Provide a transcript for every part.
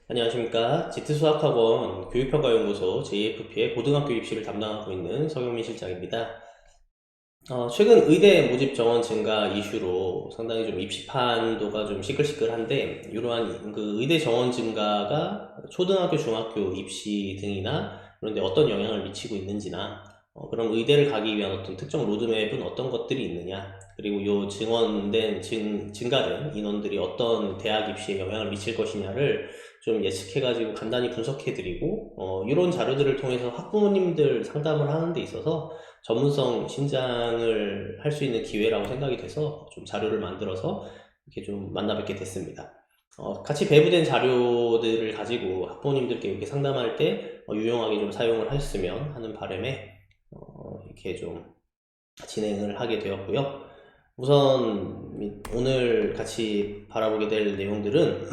안녕하십니까. 지트수학학원 교육평가연구소 JFP의 고등학교 입시를 담당하고 있는 서경민 실장입니다. 최근 의대 모집 정원 증가 이슈로 상당히 좀 입시판도가 좀 시끌시끌한데, 이러한 그 의대 정원 증가가 초등학교, 중학교 입시 등이나 그런 데 어떤 영향을 미치고 있는지나, 그럼 의대를 가기 위한 어떤 특정 로드맵은 어떤 것들이 있느냐, 그리고 요 증가된 인원들이 어떤 대학 입시에 영향을 미칠 것이냐를 좀 예측해가지고 간단히 분석해드리고, 이런 자료들을 통해서 학부모님들 상담을 하는 데 있어서 전문성 신장을 할 수 있는 기회라고 생각이 돼서 좀 자료를 만들어서 이렇게 좀 만나 뵙게 됐습니다. 같이 배부된 자료들을 가지고 학부모님들께 이렇게 상담할 때 유용하게 좀 사용을 하셨으면 하는 바람에 이렇게 좀 진행을 하게 되었고요. 우선 오늘 같이 바라보게 될 내용들은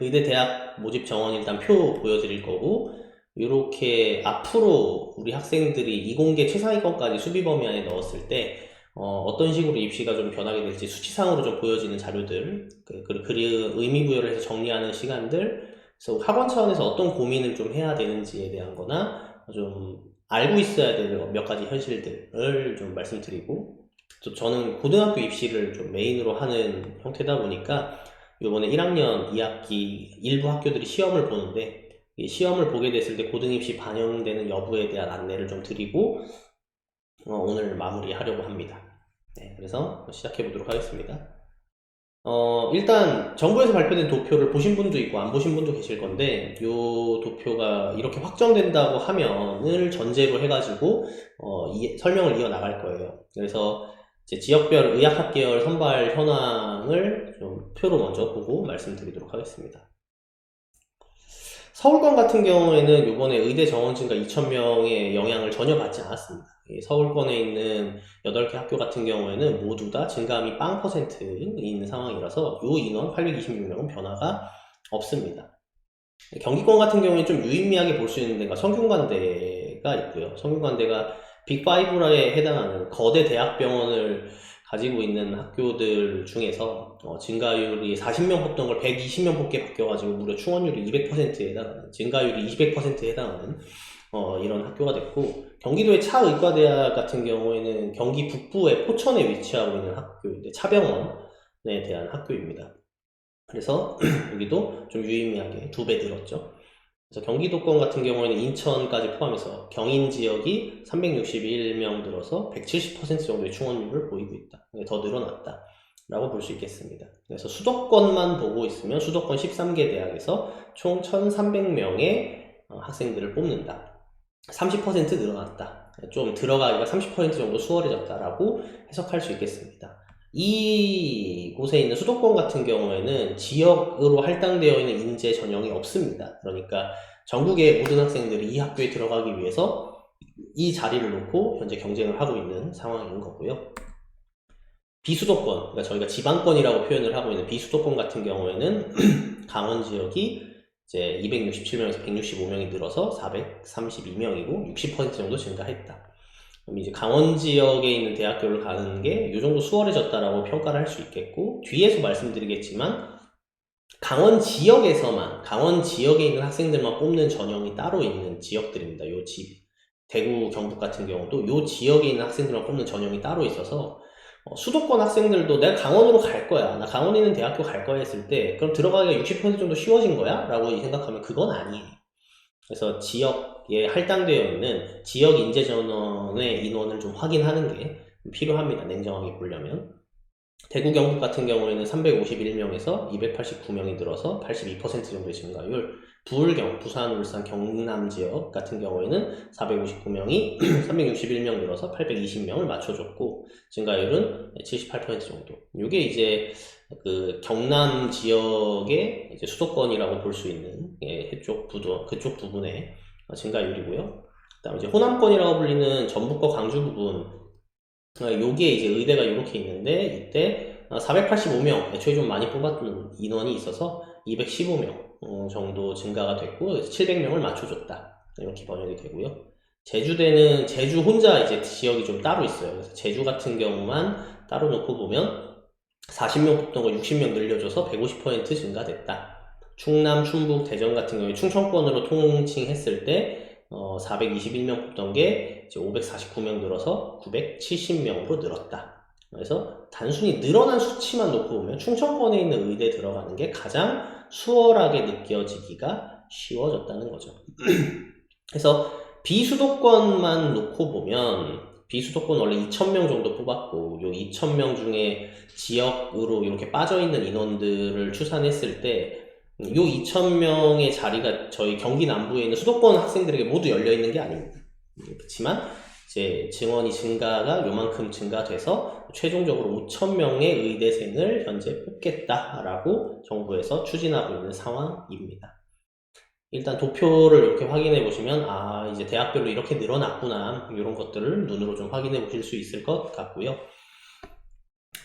의대 대학 모집 정원 일단 표 보여드릴 거고, 이렇게 앞으로 우리 학생들이 이공계 최상위권까지 수비 범위 안에 넣었을 때 어떤 식으로 입시가 좀 변하게 될지 수치상으로 좀 보여지는 자료들, 그리고 의미 부여를 해서 정리하는 시간들, 그래서 학원 차원에서 어떤 고민을 좀 해야 되는지에 대한 거나 좀 알고 있어야 될 몇 가지 현실들을 좀 말씀드리고, 또 저는 고등학교 입시를 좀 메인으로 하는 형태다 보니까 이번에 1학년 2학기 일부 학교들이 시험을 보는데, 이 시험을 보게 됐을 때 고등입시 반영되는 여부에 대한 안내를 좀 드리고 오늘 마무리하려고 합니다. 네, 그래서 시작해 보도록 하겠습니다. 일단 정부에서 발표된 도표를 보신 분도 있고 안 보신 분도 계실 건데, 이 도표가 이렇게 확정된다고 하면을 전제로 해가지고 설명을 이어나갈 거예요. 그래서 이제 지역별 의학학계열 선발 현황을 좀 표로 먼저 보고 말씀드리도록 하겠습니다. 서울권 같은 경우에는 이번에 의대 정원 증가 2,000명의 영향을 전혀 받지 않았습니다. 서울권에 있는 8개 학교 같은 경우에는 모두 다 증감이 0% 있는 상황이라서 이 인원 826명은 변화가 없습니다. 경기권 같은 경우에는 좀 유의미하게 볼 수 있는 데가 성균관대가 있고요. 성균관대가 빅5에 해당하는 거대 대학병원을 가지고 있는 학교들 중에서 증가율이 40명 뽑던 걸 120명 뽑게 바뀌어가지고 무려 충원율이 200%에 해당하는, 증가율이 200%에 해당하는 이런 학교가 됐고, 경기도의 차의과대학 같은 경우에는 경기 북부의 포천에 위치하고 있는 학교인데 차병원에 대한 학교입니다. 그래서 여기도 좀 유의미하게 2배 늘었죠. 그래서 경기도권 같은 경우에는 인천까지 포함해서 경인 지역이 361명 들어서 170% 정도의 충원율을 보이고 있다. 더 늘어났다 라고 볼 수 있겠습니다. 그래서 수도권만 보고 있으면 수도권 13개 대학에서 총 1300명의 학생들을 뽑는다. 30% 늘어났다. 좀 들어가기가 30% 정도 수월해졌다라고 해석할 수 있겠습니다. 이곳에 있는 수도권 같은 경우에는 지역으로 할당되어 있는 인재 전형이 없습니다. 그러니까 전국의 모든 학생들이 이 학교에 들어가기 위해서 이 자리를 놓고 현재 경쟁을 하고 있는 상황인 거고요. 비수도권, 그러니까 저희가 지방권이라고 표현을 하고 있는 비수도권 같은 경우에는 강원 지역이 이제 267명에서 165명이 늘어서 432명이고 60% 정도 증가했다. 그럼 이제 강원 지역에 있는 대학교를 가는 게 이 정도 수월해졌다라고 평가를 할 수 있겠고, 뒤에서 말씀드리겠지만 강원 지역에서만, 강원 지역에 있는 학생들만 뽑는 전형이 따로 있는 지역들입니다. 대구, 경북 같은 경우도 이 지역에 있는 학생들만 뽑는 전형이 따로 있어서 수도권 학생들도 내가 강원으로 갈 거야, 나 강원에 있는 대학교 갈 거야 했을 때 그럼 들어가기가 60% 정도 쉬워진 거야? 라고 생각하면 그건 아니에요. 그래서 지역에 할당되어 있는 지역 인재 전원의 인원을 좀 확인하는 게 필요합니다. 냉정하게 보려면. 대구 경북 같은 경우에는 351명에서 289명이 늘어서 82% 정도의 증가율, 부산, 울산, 경남 지역 같은 경우에는 459명이 361명 늘어서 820명을 맞춰줬고, 증가율은 78% 정도. 이게 이제 그 경남 지역의 이제 수도권이라고 볼 수 있는 그쪽 부분의 증가율이고요. 그다음 이제 호남권이라고 불리는 전북과 광주 부분, 요게 이제 의대가 이렇게 있는데 이때 485명, 애초에 좀 많이 뽑았던 인원이 있어서 215명 정도 증가가 됐고 700명을 맞춰줬다, 이렇게 번역이 되고요. 제주대는 제주 혼자 이제 지역이 좀 따로 있어요. 그래서 제주 같은 경우만 따로 놓고 보면 40명 뽑던 거 60명 늘려줘서 150% 증가됐다. 충남, 충북, 대전 같은 경우에 충청권으로 통칭했을 때 421명 뽑던 게 이제 549명 늘어서 970명으로 늘었다. 그래서 단순히 늘어난 수치만 놓고 보면 충청권에 있는 의대 들어가는 게 가장 수월하게 느껴지기가 쉬워졌다는 거죠. 그래서 비수도권만 놓고 보면 비수도권 원래 2,000명 정도 뽑았고 요 2,000명 중에 지역으로 이렇게 빠져있는 인원들을 추산했을 때 요 2,000명의 자리가 저희 경기 남부에 있는 수도권 학생들에게 모두 열려있는 게 아닙니다. 그렇지만 이제 증원이 증가가 요만큼 증가돼서 최종적으로 5,000명의 의대생을 현재 뽑겠다라고 정부에서 추진하고 있는 상황입니다. 일단 도표를 이렇게 확인해 보시면 아 이제 대학별로 이렇게 늘어났구나 이런 것들을 눈으로 좀 확인해 보실 수 있을 것 같고요.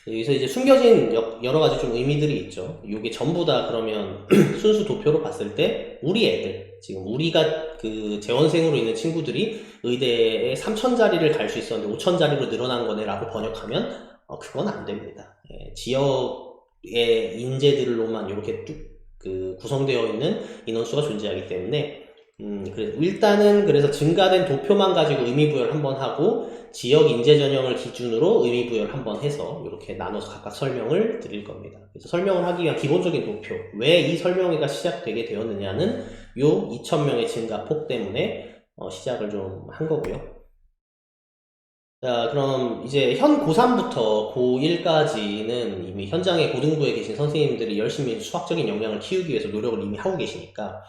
여기서 이제 숨겨진 여러 가지 좀 의미들이 있죠. 이게 전부 다 그러면 순수 도표로 봤을 때 우리 애들 지금 우리가 그 재원생으로 있는 친구들이 의대에 3,000자리를 갈 수 있었는데 5,000자리로 늘어난 거네 라고 번역하면 그건 안 됩니다. 지역의 인재들로만 이렇게 뚝 구성되어 있는 인원수가 존재하기 때문에 일단은 그래서 증가된 도표만 가지고 의미부여를 한번 하고 지역 인재 전형을 기준으로 의미부여를 한번 해서 이렇게 나눠서 각각 설명을 드릴 겁니다. 그래서 설명을 하기 위한 기본적인 도표, 왜 이 설명회가 시작되게 되었느냐는 요 2,000명의 증가폭 때문에 시작을 좀 한 거고요. 자, 그럼 이제 현 고3부터 고1까지는 이미 현장에 고등부에 계신 선생님들이 열심히 수학적인 역량을 키우기 위해서 노력을 이미 하고 계시니까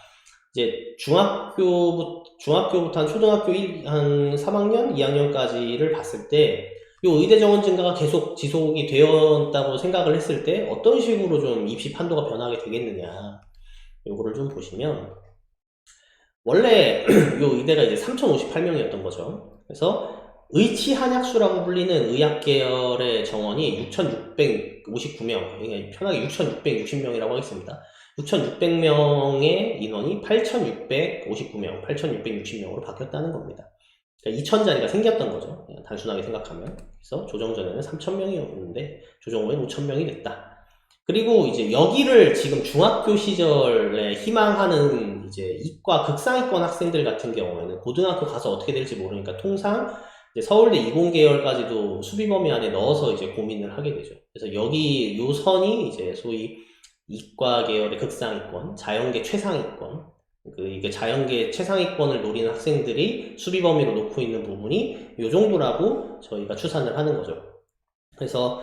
이제 중학교부터 한 초등학교 한 3학년, 2학년까지를 봤을 때 이 의대 정원 증가가 계속 지속이 되었다고 생각을 했을 때 어떤 식으로 좀 입시 판도가 변하게 되겠느냐 요거를 좀 보시면 원래 이 의대가 이제 3,058명이었던 거죠. 그래서 의치한약수라고 불리는 의학계열의 정원이 6,659명, 그러니까 편하게 6,660명이라고 하겠습니다. 6,600명의 인원이 8,659명, 8,660명으로 바뀌었다는 겁니다. 그러니까 2,000자리가 생겼던 거죠. 그냥 단순하게 생각하면. 그래서 조정전에는 3,000명이었는데 조정 후엔 5,000명이 됐다. 그리고 이제 여기를 지금 중학교 시절에 희망하는 이제 이과 극상위권 학생들 같은 경우에는 고등학교 가서 어떻게 될지 모르니까 통상 이제 서울대 이공계열까지도 수비 범위 안에 넣어서 이제 고민을 하게 되죠. 그래서 여기 요 선이 이제 소위 이과 계열의 극상위권, 자연계 최상위권, 이게 자연계 최상위권을 노리는 학생들이 수비 범위로 놓고 있는 부분이 요 정도라고 저희가 추산을 하는 거죠. 그래서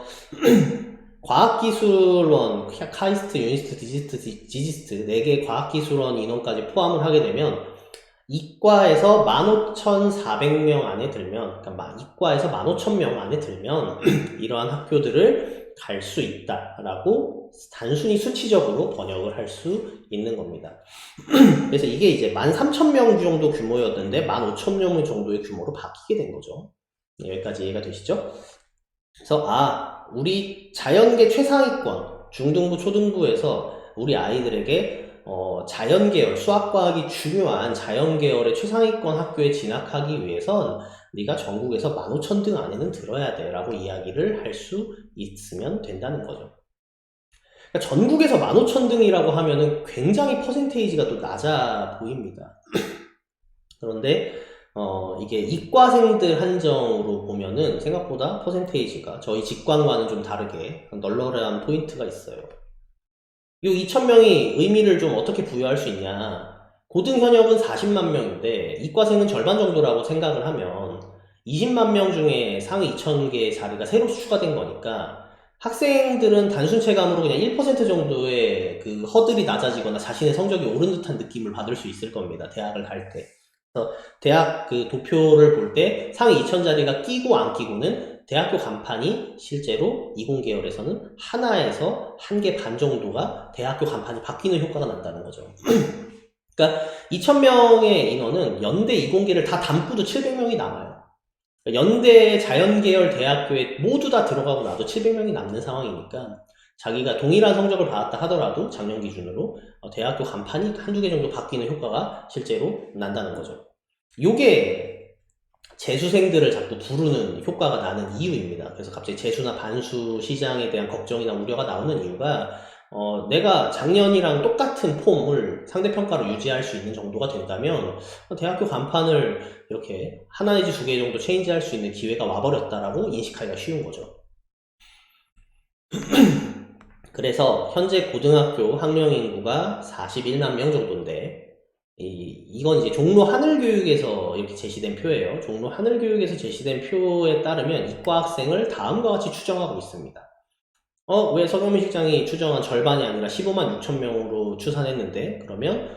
과학기술원, 카이스트, 유니스트, 디지스트 4개 과학기술원 인원까지 포함을 하게 되면 이과에서 15,400명 안에 들면, 그러니까 이과에서 15,000명 안에 들면 이러한 학교들을 갈 수 있다라고 단순히 수치적으로 번역을 할 수 있는 겁니다. 그래서 이게 이제 13,000명 정도 규모였는데 15,000명 정도의 규모로 바뀌게 된 거죠. 여기까지 이해가 되시죠? 그래서 우리 자연계 최상위권 중등부 초등부에서 우리 아이들에게 자연계열 수학과학이 중요한 자연계열의 최상위권 학교에 진학하기 위해선 네가 전국에서 15,000등 안에는 들어야 돼 라고 이야기를 할 수 있으면 된다는 거죠. 그러니까 전국에서 15,000등이라고 하면은 굉장히 퍼센테이지가 또 낮아 보입니다. 그런데 이게 이과생들 한정으로 보면은 생각보다 퍼센테이지가 저희 직관과는 좀 다르게 널널한 포인트가 있어요. 이 2,000명이 의미를 좀 어떻게 부여할 수 있냐. 고등 현역은 40만 명인데 이과생은 절반 정도라고 생각을 하면 20만 명 중에 상위 2,000개의 자리가 새로 추가된 거니까 학생들은 단순 체감으로 그냥 1% 정도의 그 허들이 낮아지거나 자신의 성적이 오른 듯한 느낌을 받을 수 있을 겁니다. 대학을 갈 때. 그래서 대학 그 도표를 볼 때 상위 2,000자리가 끼고 안 끼고는 대학교 간판이 실제로 이공계열에서는 하나에서 1개 반 정도가 대학교 간판이 바뀌는 효과가 난다는 거죠. 그러니까 2,000명의 인원은 연대 이공계를 다 담고도 700명이 남아요. 연대 자연계열 대학교에 모두 다 들어가고 나도 700명이 남는 상황이니까 자기가 동일한 성적을 받았다 하더라도 작년 기준으로 대학교 간판이 한두 개 정도 바뀌는 효과가 실제로 난다는 거죠. 요게 재수생들을 자꾸 부르는 효과가 나는 이유입니다. 그래서 갑자기 재수나 반수 시장에 대한 걱정이나 우려가 나오는 이유가 내가 작년이랑 똑같은 폼을 상대평가로 유지할 수 있는 정도가 된다면 대학교 간판을 이렇게 하나 내지 두 개 정도 체인지할 수 있는 기회가 와버렸다라고 인식하기가 쉬운 거죠. 그래서 현재 고등학교 학령 인구가 41만 명 정도인데 이건 이제 종로 하늘교육에서 이렇게 제시된 표예요. 종로 하늘교육에서 제시된 표에 따르면 이과 학생을 다음과 같이 추정하고 있습니다. 왜 서경민 실장이 추정한 절반이 아니라 15만 6천 명으로 추산했는데, 그러면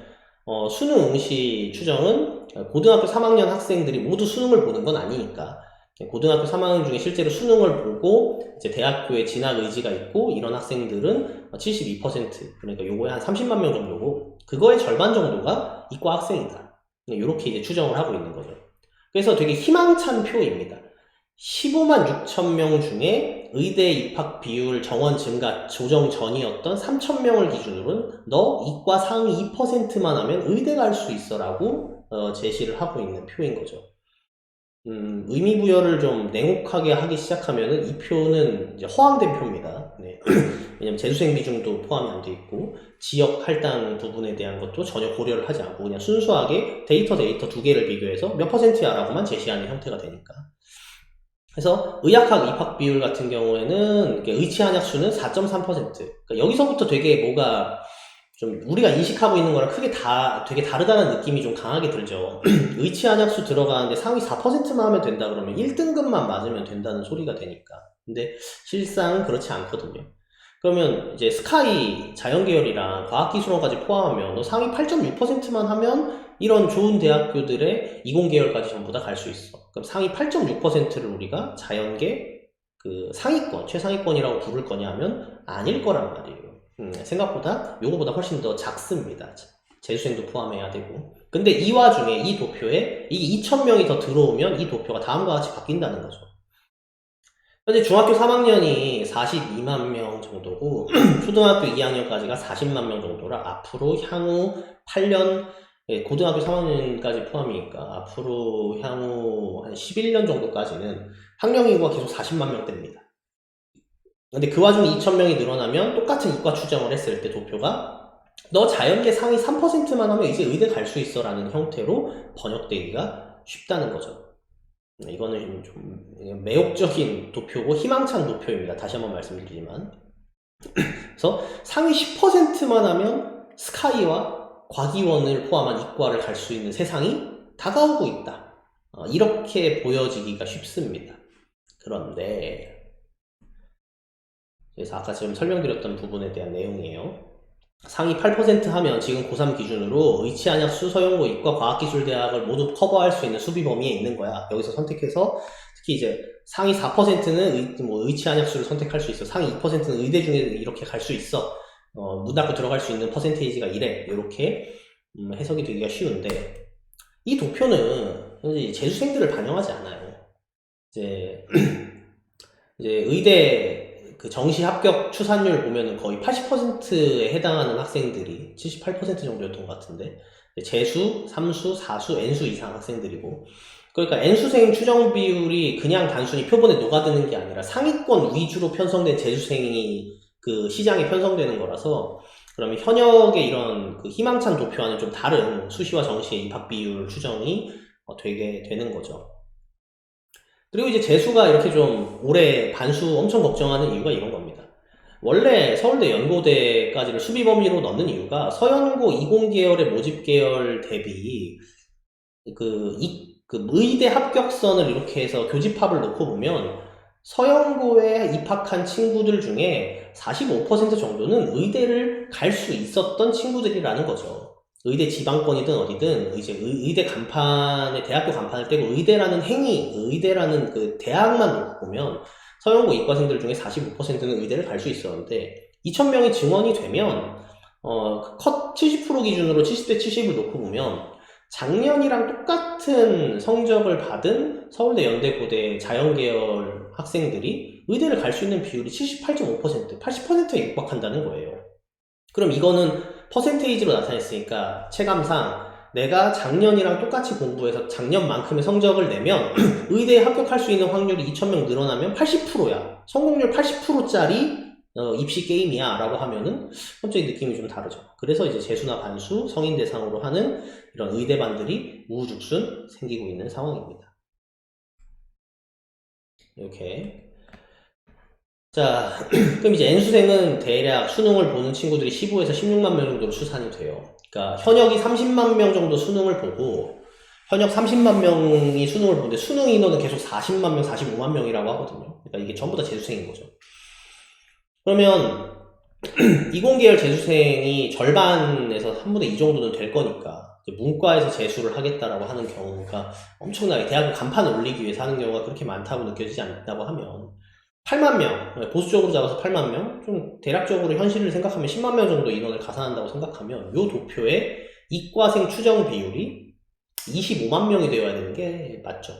수능 응시 추정은 고등학교 3학년 학생들이 모두 수능을 보는 건 아니니까 고등학교 3학년 중에 실제로 수능을 보고 이제 대학교에 진학 의지가 있고 이런 학생들은 72%, 그러니까 요거에 한 30만 명 정도고 그거의 절반 정도가 이과 학생이다. 이렇게 이제 추정을 하고 있는 거죠. 그래서 되게 희망찬 표입니다. 15만 6천 명 중에 의대 입학 비율 정원 증가 조정 전이었던 3천 명을 기준으로는 너 이과 상위 2%만 하면 의대 갈 수 있어 라고 제시를 하고 있는 표인 거죠. 의미 부여를 좀 냉혹하게 하기 시작하면은 이 표는 이제 허황된 표입니다. 네. 왜냐면 재수생 비중도 포함이 안 돼 있고 지역 할당 부분에 대한 것도 전혀 고려를 하지 않고 그냥 순수하게 데이터 두 개를 비교해서 몇 %야 라고만 제시하는 형태가 되니까. 그래서 의학학 입학 비율 같은 경우에는 의치 한약수는 4.3%. 그러니까 여기서부터 되게 뭐가 좀 우리가 인식하고 있는 거랑 되게 다르다는 느낌이 좀 강하게 들죠. 의치 한약수 들어가는데 상위 4%만 하면 된다 그러면 1등급만 맞으면 된다는 소리가 되니까. 근데 실상 그렇지 않거든요. 그러면 이제 스카이 자연계열이랑 과학기술원까지 포함하면 상위 8.6%만 하면 이런 좋은 대학교들의 이공계열까지 전부 다 갈 수 있어. 그럼 상위 8.6%를 우리가 자연계 그 상위권, 최상위권이라고 부를 거냐 하면 아닐 거란 말이에요. 생각보다 요거보다 훨씬 더 작습니다. 재수생도 포함해야 되고. 근데 이 와중에 이 도표에 이게 2,000명이 더 들어오면 이 도표가 다음과 같이 바뀐다는 거죠. 현재 중학교 3학년이 42만 명 정도고 초등학교 2학년까지가 40만 명 정도라 앞으로 향후 8년 고등학교 3학년까지 포함이니까 앞으로 향후 한 11년 정도까지는 학령 인구가 계속 40만 명대입니다. 근데 그 와중에 2,000명이 늘어나면 똑같은 이과 추정을 했을 때 도표가 너 자연계 상위 3%만 하면 이제 의대 갈 수 있어 라는 형태로 번역되기가 쉽다는 거죠. 이거는 좀 매혹적인 도표고 희망찬 도표입니다. 다시 한번 말씀드리지만. 그래서 상위 10%만 하면 스카이와 과기원을 포함한 이과를 갈 수 있는 세상이 다가오고 있다. 이렇게 보여지기가 쉽습니다. 그런데 그래서 아까 지금 설명드렸던 부분에 대한 내용이에요. 상위 8% 하면 지금 고3 기준으로 의치한약 수서연고 이과 과학기술대학을 모두 커버할 수 있는 수비 범위에 있는 거야. 여기서 선택해서 특히 이제 상위 4%는 의치한약수를 선택할 수 있어. 상위 2%는 의대 중에 이렇게 갈 수 있어. 문 닫고 들어갈 수 있는 퍼센테이지가 이래. 이렇게 해석이 되기가 쉬운데 이 도표는 현재 재수생들을 반영하지 않아요. 이제 의대 그 정시 합격 추산율 보면은 거의 80%에 해당하는 학생들이 78% 정도였던 것 같은데 재수, 3수, 4수, N수 이상 학생들이고 그러니까 N수생 추정 비율이 그냥 단순히 표본에 녹아드는 게 아니라 상위권 위주로 편성된 재수생이 그 시장에 편성되는 거라서 그러면 현역의 이런 그 희망찬 도표와는 좀 다른 수시와 정시의 입학 비율 추정이 되게 되는 거죠. 그리고 이제 재수가 이렇게 좀 올해 반수 엄청 걱정하는 이유가 이런 겁니다. 원래 서울대 연고대까지를 수비 범위로 넣는 이유가 서연고 20계열의 모집 계열 대비 그 의대 합격선을 이렇게 해서 교집합을 놓고 보면 서연고에 입학한 친구들 중에 45% 정도는 의대를 갈 수 있었던 친구들이라는 거죠. 의대 지방권이든 어디든 이제 의대 간판에 대학교 간판을 떼고 의대라는 의대라는 그 대학만 놓고 보면 서연고 이과생들 중에 45%는 의대를 갈 수 있었는데 2,000명이 증원이 되면 컷 70% 기준으로 70대 70을 놓고 보면 작년이랑 똑같은 성적을 받은 서울대 연대고대 자연계열 학생들이 의대를 갈 수 있는 비율이 78.5%, 80%에 육박한다는 거예요. 그럼 이거는 퍼센테이지로 나타냈으니까 체감상 내가 작년이랑 똑같이 공부해서 작년만큼의 성적을 내면 의대에 합격할 수 있는 확률이 2,000명 늘어나면 80%야. 성공률 80%짜리 입시 게임이야 라고 하면은 갑자기 느낌이 좀 다르죠. 그래서 이제 재수나 반수, 성인 대상으로 하는 이런 의대반들이 우후죽순 생기고 있는 상황입니다. 이렇게. 자, 그럼 이제 N수생은 대략 수능을 보는 친구들이 15에서 16만 명 정도로 추산이 돼요. 그러니까 현역이 30만 명 정도 수능을 보고 현역 30만 명이 수능을 보는데 수능 인원은 계속 40만 명, 45만 명이라고 하거든요. 그러니까 이게 전부 다 재수생인 거죠. 그러면 이공계열 재수생이 절반에서 3분의 2 정도는 될 거니까 문과에서 재수를 하겠다라고 하는 경우가 엄청나게 대학을 간판을 올리기 위해서 하는 경우가 그렇게 많다고 느껴지지 않다고 하면 8만 명, 보수적으로 잡아서 8만 명, 좀 대략적으로 현실을 생각하면 10만 명 정도 인원을 가산한다고 생각하면 요 도표에 이과생 추정 비율이 25만 명이 되어야 되는 게 맞죠.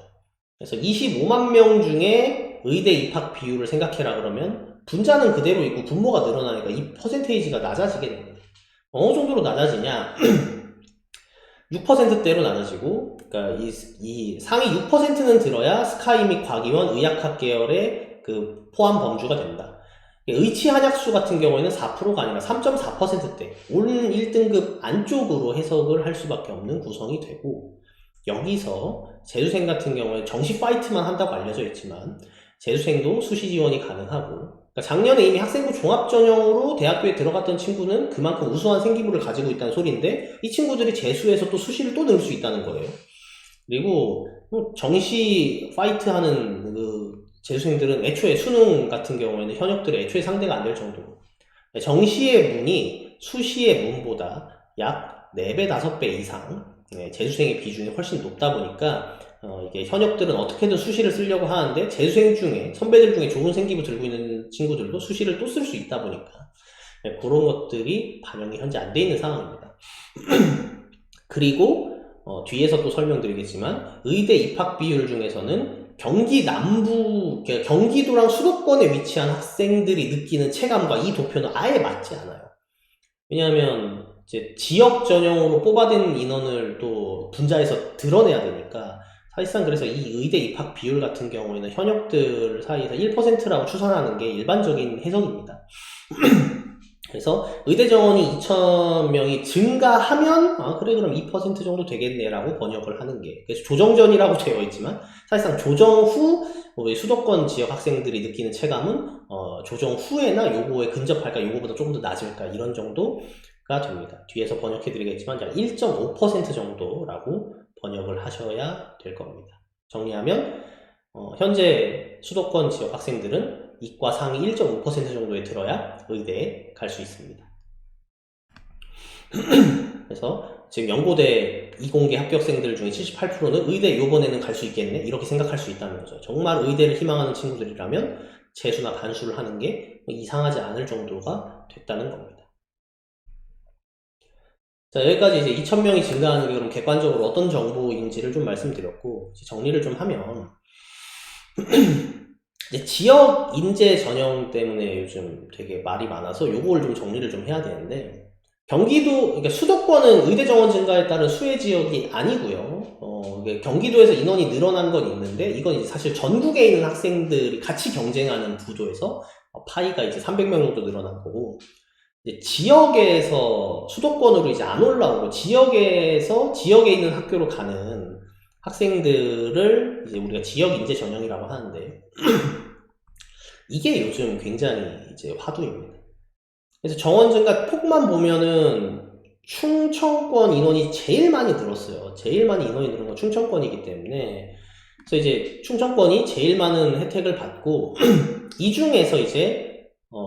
그래서 25만 명 중에 의대 입학 비율을 생각해라 그러면 분자는 그대로 있고 분모가 늘어나니까 이 퍼센테이지가 낮아지게 됩니다. 어느 정도로 낮아지냐? 6%대로 낮아지고, 그러니까 이 상위 6%는 들어야 스카이 및 과기원 의학학 계열의 그 포함 범주가 된다. 의치 한약수 같은 경우에는 4%가 아니라 3.4%대, 올 1등급 안쪽으로 해석을 할 수밖에 없는 구성이 되고, 여기서 재수생 같은 경우에 정시 파이트만 한다고 알려져 있지만 재수생도 수시 지원이 가능하고, 그러니까 작년에 이미 학생부 종합전형으로 대학교에 들어갔던 친구는 그만큼 우수한 생기부를 가지고 있다는 소리인데 이 친구들이 재수해서 또 수시를 또 넣을 수 있다는 거예요. 그리고 정시 파이트 하는 그 재수생들은 애초에 수능 같은 경우에는 현역들이 애초에 상대가 안 될 정도로 정시의 문이 수시의 문보다 약 4배, 5배 이상 재수생의 비중이 훨씬 높다 보니까 이게 현역들은 어떻게든 수시를 쓰려고 하는데 재수생 중에 선배들 중에 좋은 생기부 들고 있는 친구들도 수시를 또 쓸 수 있다 보니까 그런 것들이 반영이 현재 안 돼 있는 상황입니다. 그리고 뒤에서 또 설명드리겠지만 의대 입학 비율 중에서는 경기 남부, 경기도랑 수도권에 위치한 학생들이 느끼는 체감과 이 도표는 아예 맞지 않아요. 왜냐하면 이제 지역 전형으로 뽑아낸 인원을 또 분자해서 드러내야 되니까 사실상 그래서 이 의대 입학 비율 같은 경우에는 현역들 사이에서 1%라고 추산하는 게 일반적인 해석입니다. 그래서 의대 정원이 2,000명이 증가하면 그래 그럼 2% 정도 되겠네 라고 번역을 하는 게, 그래서 조정전이라고 되어 있지만 사실상 조정 후 수도권 지역 학생들이 느끼는 체감은 조정 후에나 요거에 근접할까 요거보다 조금 더 낮을까 이런 정도가 됩니다. 뒤에서 번역해 드리겠지만 약 1.5% 정도라고 번역을 하셔야 될 겁니다. 정리하면 현재 수도권 지역 학생들은 이과 상위 1.5% 정도에 들어야 의대에 갈 수 있습니다. 그래서 지금 연고대 이공계 합격생들 중에 78%는 의대 요번에는 갈 수 있겠네 이렇게 생각할 수 있다는 거죠. 정말 의대를 희망하는 친구들이라면 재수나 반수를 하는 게 이상하지 않을 정도가 됐다는 겁니다. 자, 여기까지 이제 2,000명이 증가하는 게 그럼 객관적으로 어떤 정보인지를 좀 말씀드렸고, 이제 정리를 좀 하면 이제 지역 인재 전형 때문에 요즘 되게 말이 많아서 요걸 좀 정리를 좀 해야 되는데, 경기도, 그러니까 수도권은 의대 정원 증가에 따른 수혜 지역이 아니고요. 경기도에서 인원이 늘어난 건 있는데 이건 이제 사실 전국에 있는 학생들이 같이 경쟁하는 구조에서 파이가 이제 300명 정도 늘어난 거고, 이제 지역에서 수도권으로 이제 안 올라오고 지역에서 지역에 있는 학교로 가는 학생들을 이제 우리가 지역 인재 전형이라고 하는데 이게 요즘 굉장히 이제 화두입니다. 그래서 정원 증가 폭만 보면은 충청권 인원이 제일 많이 늘었어요. 제일 많이 인원이 늘은 건 충청권이기 때문에 그래서 이제 충청권이 제일 많은 혜택을 받고 이 중에서 이제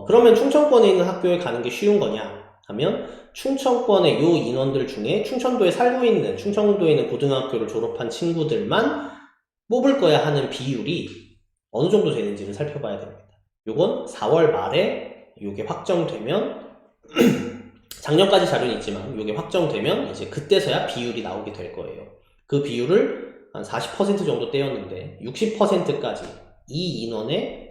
그러면 충청권에 있는 학교에 가는 게 쉬운 거냐 하면 충청권의 요 인원들 중에 충청도에 살고 있는 충청도에 있는 고등학교를 졸업한 친구들만 뽑을 거야 하는 비율이 어느 정도 되는지를 살펴봐야 됩니다. 요건 4월 말에 요게 확정되면 작년까지 자료는 있지만 요게 확정되면 이제 그때서야 비율이 나오게 될 거예요. 그 비율을 한 40% 정도 떼었는데 60%까지 이 인원의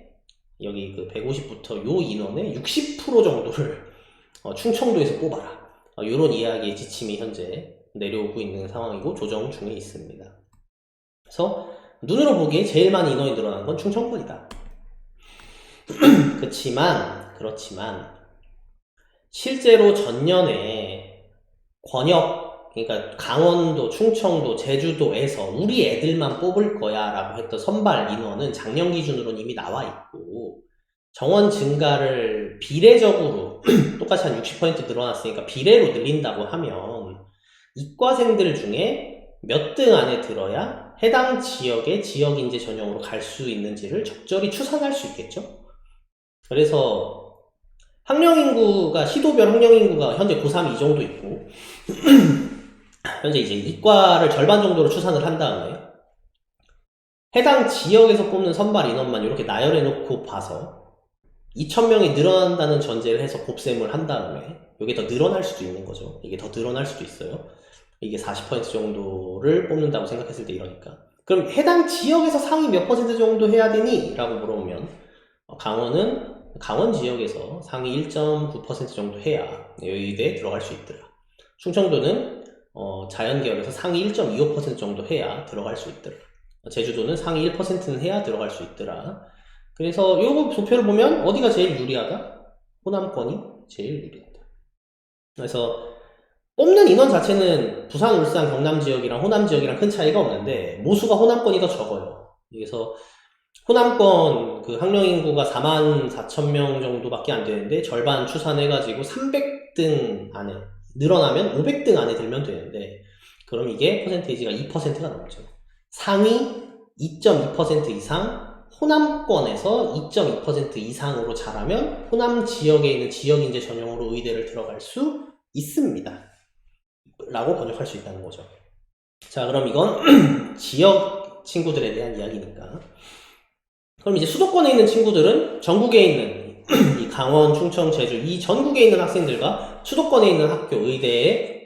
여기 그 150부터 요 인원의 60% 정도를 충청도에서 뽑아라. 요런 이야기의 지침이 현재 내려오고 있는 상황이고 조정 중에 있습니다. 그래서 눈으로 보기에 제일 많이 인원이 늘어난 건 충청권이다. 그렇지만 그렇지만 실제로 전년에 권역, 그러니까 강원도, 충청도, 제주도에서 우리 애들만 뽑을 거야 라고 했던 선발 인원은 작년 기준으로는 이미 나와 있고, 정원 증가를 비례적으로 똑같이 한 60% 늘어났으니까 비례로 늘린다고 하면 이과생들 중에 몇 등 안에 들어야 해당 지역의 지역인재 전형으로 갈 수 있는지를 적절히 추산할 수 있겠죠. 그래서 학령인구가, 시도별 학령인구가 현재 고3 이 정도 있고 현재 이제 이과를 절반 정도로 추산을 한 다음에 해당 지역에서 뽑는 선발 인원만 이렇게 나열해 놓고 봐서 2,000명이 늘어난다는 전제를 해서 곱셈을 한 다음에 이게 더 늘어날 수도 있는 거죠. 이게 더 늘어날 수도 있어요. 이게 40% 정도를 뽑는다고 생각했을 때 이러니까. 그럼 해당 지역에서 상위 몇 퍼센트 정도 해야 되니? 라고 물어보면 강원은 강원 지역에서 상위 1.9% 정도 해야 의대에 들어갈 수 있더라. 충청도는 자연계열에서 상위 1.25% 정도 해야 들어갈 수 있더라. 제주도는 상위 1%는 해야 들어갈 수 있더라. 그래서 요 도표를 보면 어디가 제일 유리하다? 호남권이 제일 유리하다. 그래서 뽑는 인원 자체는 부산, 울산, 경남 지역이랑 호남 지역이랑 큰 차이가 없는데 모수가 호남권이 더 적어요. 그래서 호남권 그 학령 인구가 44,000명 정도밖에 안 되는데 절반 추산해가지고 300등 안에 늘어나면 500등 안에 들면 되는데, 그럼 이게 퍼센테이지가 2%가 넘죠. 상위 2.2% 이상 호남권에서 2.2% 이상으로 자라면 호남 지역에 있는 지역인재 전형으로 의대를 들어갈 수 있습니다 라고 번역할 수 있다는 거죠. 자, 그럼 이건 지역 친구들에 대한 이야기니까. 그럼 이제 수도권에 있는 친구들은 전국에 있는 이 강원, 충청, 제주 이 전국에 있는 학생들과 수도권에 있는 학교 의대에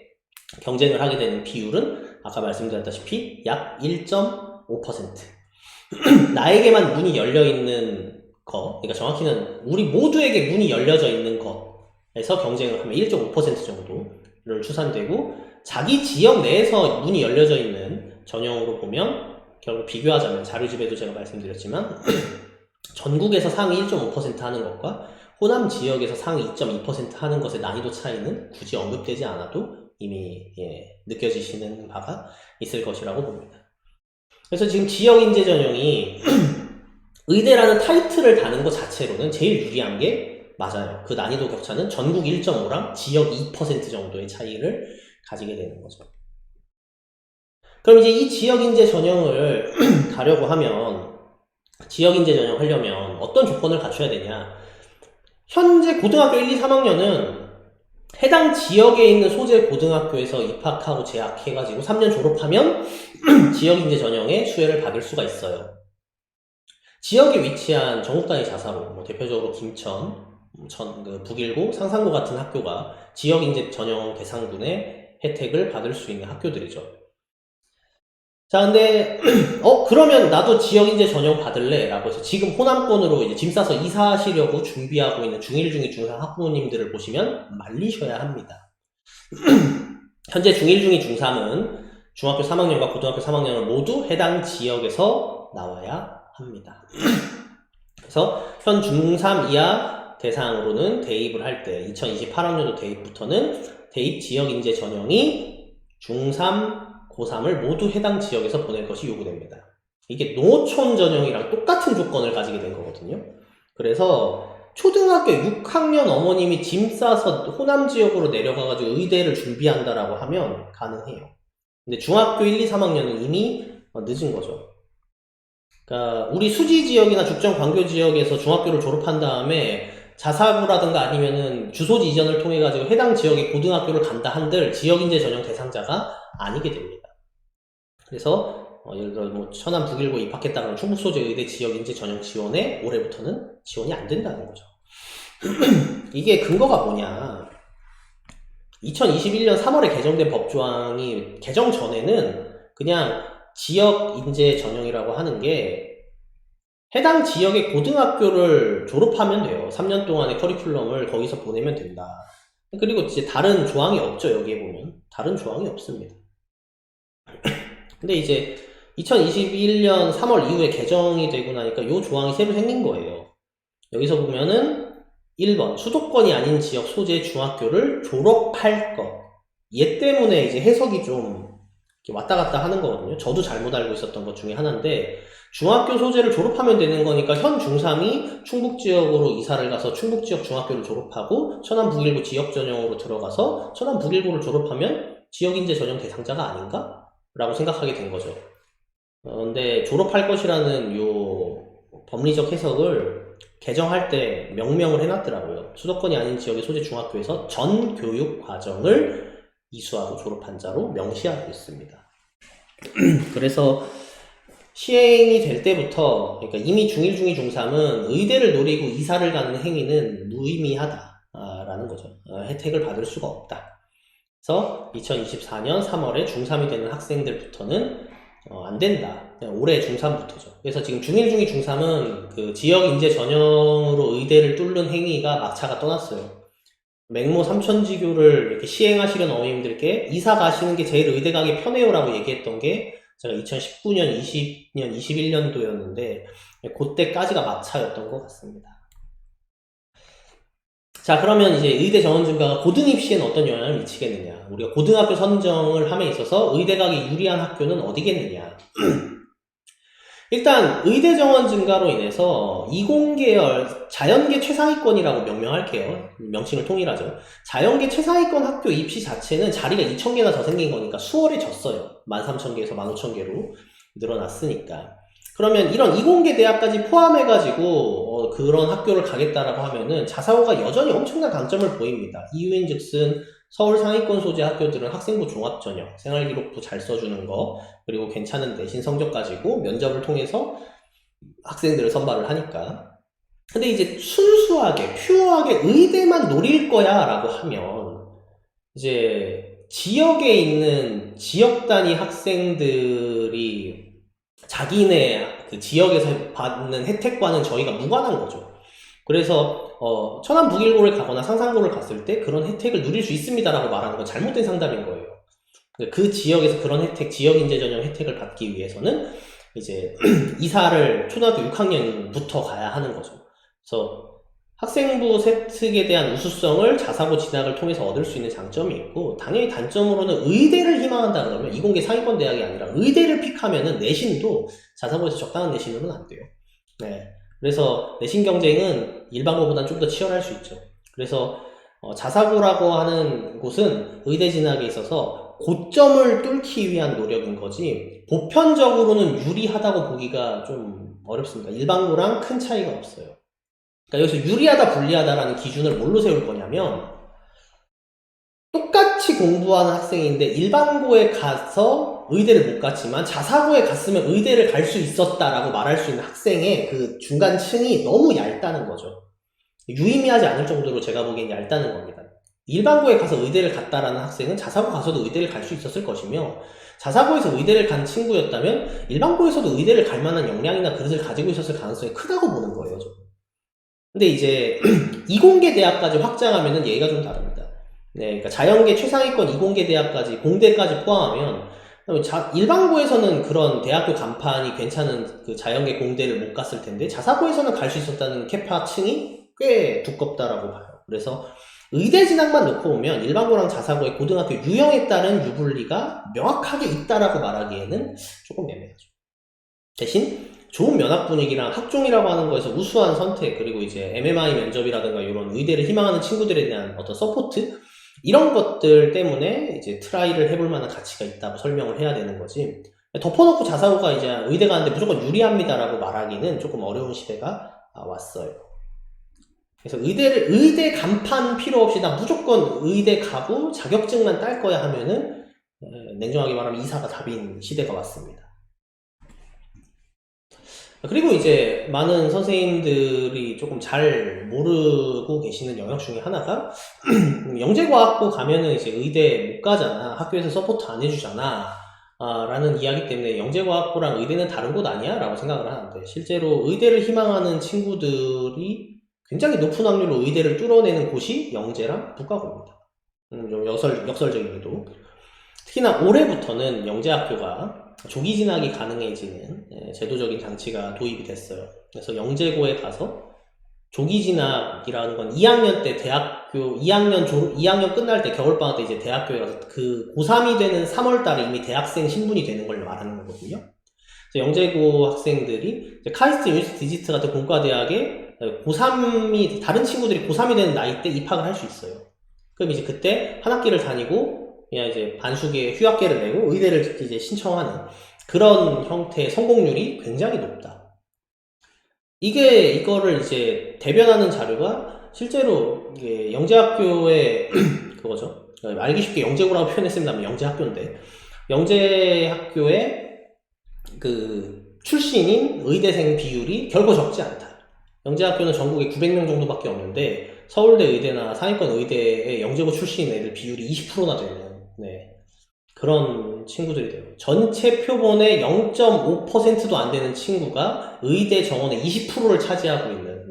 경쟁을 하게 되는 비율은 아까 말씀드렸다시피 약 1.5%. 나에게만 문이 열려있는 것, 그러니까 정확히는 우리 모두에게 문이 열려져 있는 것에서 경쟁을 하면 1.5% 정도를 추산되고, 자기 지역 내에서 문이 열려져 있는 전형으로 보면 결국 비교하자면 자료집에도 제가 말씀드렸지만 전국에서 상위 1.5% 하는 것과 호남 지역에서 상위 2.2% 하는 것의 난이도 차이는 굳이 언급되지 않아도 이미 느껴지시는 바가 있을 것이라고 봅니다. 그래서 지금 지역인재 전형이 의대라는 타이틀을 다는 것 자체로는 제일 유리한 게 맞아요. 그 난이도 격차는 전국 1.5랑 지역 2% 정도의 차이를 가지게 되는 거죠. 그럼 이제 이 지역인재 전형을 가려고 하면, 지역인재 전형 하려면 어떤 조건을 갖춰야 되냐. 현재 고등학교 1, 2, 3학년은 해당 지역에 있는 소재 고등학교에서 입학하고 재학해가지고 3년 졸업하면 지역인재 전형의 수혜를 받을 수가 있어요. 지역에 위치한 전국 단위 자사고, 대표적으로 김천, 북일고, 상산고 같은 학교가 지역인재 전형 대상군의 혜택을 받을 수 있는 학교들이죠. 자, 근데 그러면 나도 지역인재 전형 받을래 라고 해서 지금 호남권으로 이제 짐 싸서 이사하시려고 준비하고 있는 중1, 중2, 중3 학부모님들을 보시면 말리셔야 합니다. 현재 중1, 중2, 중3은 중학교 3학년과 고등학교 3학년을 모두 해당 지역에서 나와야 합니다. 그래서 현 중3 이하 대상으로는 대입을 할 때 2028학년도 대입부터는 대입 지역인재 전형이 중3, 고3을 모두 해당 지역에서 보낼 것이 요구됩니다. 이게 농어촌 전형이랑 똑같은 조건을 가지게 된 거거든요. 그래서 초등학교 6학년 어머님이 짐 싸서 호남 지역으로 내려가가지고 의대를 준비한다라고 하면 가능해요. 근데 중학교 1, 2, 3학년은 이미 늦은 거죠. 그러니까 우리 수지 지역이나 죽전 광교 지역에서 중학교를 졸업한 다음에 자사고라든가 아니면은 주소지 이전을 통해 가지고 해당 지역의 고등학교를 간다 한들 지역인재 전형 대상자가 아니게 됩니다. 그래서 예를 들어 천안 북일고 입학했다 그러면 충북소재 의대 지역인재 전형 지원에 올해부터는 지원이 안 된다는 거죠. 이게 근거가 뭐냐? 2021년 3월에 개정된 법조항이 개정 전에는 그냥 지역인재 전형이라고 하는 게 해당 지역의 고등학교를 졸업하면 돼요. 3년 동안의 커리큘럼을 거기서 보내면 된다. 그리고 이제 다른 조항이 없죠. 여기에 보면 다른 조항이 없습니다. 근데 이제 2021년 3월 이후에 개정이 되고 나니까 이 조항이 새로 생긴 거예요. 여기서 보면은 1번 수도권이 아닌 지역 소재 중학교를 졸업할 것. 얘 때문에 이제 해석이 좀 이렇게 왔다 갔다 하는 거거든요. 저도 잘못 알고 있었던 것 중에 하나인데, 중학교 소재를 졸업하면 되는 거니까 현 중3이 충북 지역으로 이사를 가서 충북 지역 중학교를 졸업하고 천안 북일고 지역 전형으로 들어가서 천안 북일고를 졸업하면 지역 인재 전형 대상자가 아닌가? 라고 생각하게 된 거죠. 근데 졸업할 것이라는 요 법리적 해석을 개정할 때 명명을 해놨더라고요. 수도권이 아닌 지역의 소재 중학교에서 전 교육 과정을 이수하고 졸업한 자로 명시하고 있습니다. 그래서 시행이 될 때부터, 그러니까 이미 중1, 중2, 중3은 의대를 노리고 이사를 가는 행위는 무의미하다라는 거죠. 혜택을 받을 수가 없다. 그래서 2024년 3월에 중3이 되는 학생들부터는 안 된다. 올해 중3부터죠. 그래서 지금 중1, 중2, 중3은 그 지역 인재 전형으로 의대를 뚫는 행위가 막차가 떠났어요. 맹모 삼천지교를 이렇게 시행하시려는 어머님들께 이사 가시는 게 제일 의대 가기 편해요라고 얘기했던 게 제가 2019년, 20년, 21년도였는데 그때까지가 막차였던 것 같습니다. 자, 그러면 이제 의대 정원 증가가 고등 입시에는 어떤 영향을 미치겠느냐? 우리가 고등학교 선정을 함에 있어서 의대 가기 유리한 학교는 어디겠느냐? 일단 의대 정원 증가로 인해서 이공계열 자연계 최상위권이라고 명명할게요. 명칭을 통일하죠. 자연계 최상위권 학교 입시 자체는 자리가 2,000개나 더 생긴 거니까 수월해졌어요. 13,000개에서 15,000개로 늘어났으니까. 그러면 이런 이공계 대학까지 포함해가지고 그런 학교를 가겠다라고 하면은 자사고가 여전히 엄청난 강점을 보입니다. 이유인즉슨 서울 상위권 소재 학교들은 학생부 종합전형, 생활기록부 잘 써주는 거, 그리고 괜찮은 내신 성적 가지고 면접을 통해서 학생들을 선발을 하니까. 근데 이제 순수하게, 퓨어하게 의대만 노릴 거야 라고 하면 이제 지역에 있는 지역 단위 학생들이 자기네 그 지역에서 받는 혜택과는 저희가 무관한 거죠. 그래서 천안 북일고를 가거나 상산고를 갔을 때 그런 혜택을 누릴 수 있습니다라고 말하는 건 잘못된 상담인 거예요. 그 지역에서 그런 혜택, 지역 인재 전형 혜택을 받기 위해서는 이제 이사를 초등학교 6학년부터 가야 하는 거죠. 그래서 학생부 세특에 대한 우수성을 자사고 진학을 통해서 얻을 수 있는 장점이 있고, 당연히 단점으로는 의대를 희망한다 그러면 이공계 상위권 대학이 아니라 의대를 픽하면은 내신도 자사고에서 적당한 내신으로는 안 돼요. 네. 그래서 내신 경쟁은 일반고보다는 좀 더 치열할 수 있죠. 그래서 자사고라고 하는 곳은 의대 진학에 있어서 고점을 뚫기 위한 노력인 거지 보편적으로는 유리하다고 보기가 좀 어렵습니다. 일반고랑 큰 차이가 없어요. 그러니까 여기서 유리하다 불리하다라는 기준을 뭘로 세울 거냐면, 똑같이 공부하는 학생인데 일반고에 가서 의대를 못 갔지만 자사고에 갔으면 의대를 갈 수 있었다라고 말할 수 있는 학생의 그 중간층이 너무 얇다는 거죠. 유의미하지 않을 정도로 제가 보기엔 얇다는 겁니다. 일반고에 가서 의대를 갔다라는 학생은 자사고 가서도 의대를 갈 수 있었을 것이며, 자사고에서 의대를 간 친구였다면 일반고에서도 의대를 갈 만한 역량이나 그릇을 가지고 있었을 가능성이 크다고 보는 거예요. 근데 이제 이공계 대학까지 확장하면은 얘기가 좀 다릅니다. 네, 그러니까 자연계 최상위권 이공계 대학까지, 공대까지 포함하면 일반고에서는 그런 대학교 간판이 괜찮은 그 자연계 공대를 못 갔을 텐데 자사고에서는 갈 수 있었다는 캐파층이 꽤 두껍다라고 봐요. 그래서 의대 진학만 놓고 보면 일반고랑 자사고의 고등학교 유형에 따른 유불리가 명확하게 있다라고 말하기에는 조금 애매하죠. 대신 좋은 면학 분위기랑 학종이라고 하는 거에서 우수한 선택, 그리고 이제 MMI 면접이라든가 이런 의대를 희망하는 친구들에 대한 어떤 서포트, 이런 것들 때문에 이제 트라이를 해볼 만한 가치가 있다고 설명을 해야 되는 거지, 덮어놓고 자사고가 이제 의대 가는데 무조건 유리합니다라고 말하기는 조금 어려운 시대가 왔어요. 그래서 의대 간판 필요 없이 나 무조건 의대 가고 자격증만 딸 거야 하면은 냉정하게 말하면 이사가 답인 시대가 왔습니다. 그리고 이제 많은 선생님들이 조금 잘 모르고 계시는 영역 중에 하나가 영재과학부 가면은 이제 의대 못 가잖아, 학교에서 서포트 안 해주잖아 라는 이야기 때문에 영재과학부랑 의대는 다른 곳 아니야? 라고 생각을 하는데, 실제로 의대를 희망하는 친구들이 굉장히 높은 확률로 의대를 뚫어내는 곳이 영재랑 북가고입니다. 좀 역설적이게도. 특히나 올해부터는 영재학교가 조기 진학이 가능해지는 제도적인 장치가 도입이 됐어요. 그래서 영재고에 가서 조기 진학이라는 건 2학년 때 대학교 2학년 끝날 때 겨울방학 때 이제 대학교에 가서 그 고3이 되는 3월 달에 이미 대학생 신분이 되는 걸 말하는 거거든요. 영재고 학생들이 이제 카이스트 유니스 디지트 같은 공과대학에 고3이 다른 친구들이 고3이 되는 나이 때 입학을 할 수 있어요. 그럼 이제 그때 한 학기를 다니고 그냥 이제 반수기에 휴학계를 내고 의대를 이제 신청하는 그런 형태의 성공률이 굉장히 높다. 이거를 이제 대변하는 자료가 실제로 이게 영재학교의 그거죠. 알기 쉽게 영재고라고 표현했습니다만 영재학교인데 영재학교의 그 출신인 의대생 비율이 결코 적지 않다. 영재학교는 전국에 900명 정도밖에 없는데 서울대 의대나 상위권 의대의 영재고 출신 애들 비율이 20%나 되는 그런 친구들이 돼요. 전체 표본의 0.5%도 안 되는 친구가 의대 정원의 20%를 차지하고 있는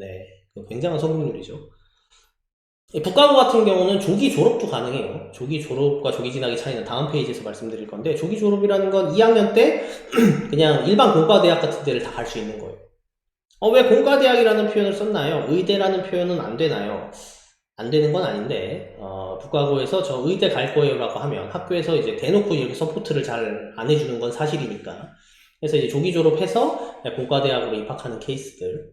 굉장한 성공률이죠. 북가고 같은 경우는 조기 졸업도 가능해요. 조기 졸업과 조기 진학의 차이는 다음 페이지에서 말씀드릴 건데 조기 졸업이라는 건 2학년 때 그냥 일반 공과대학 같은 데를 다 갈 수 있는 거예요. 왜 공과대학이라는 표현을 썼나요? 의대라는 표현은 안 되나요? 안 되는 건 아닌데 북가고에서 저 의대 갈 거예요 라고 하면 학교에서 이제 대놓고 이렇게 서포트를 잘 안 해주는 건 사실이니까 그래서 이제 조기 졸업해서 공과대학으로 입학하는 케이스들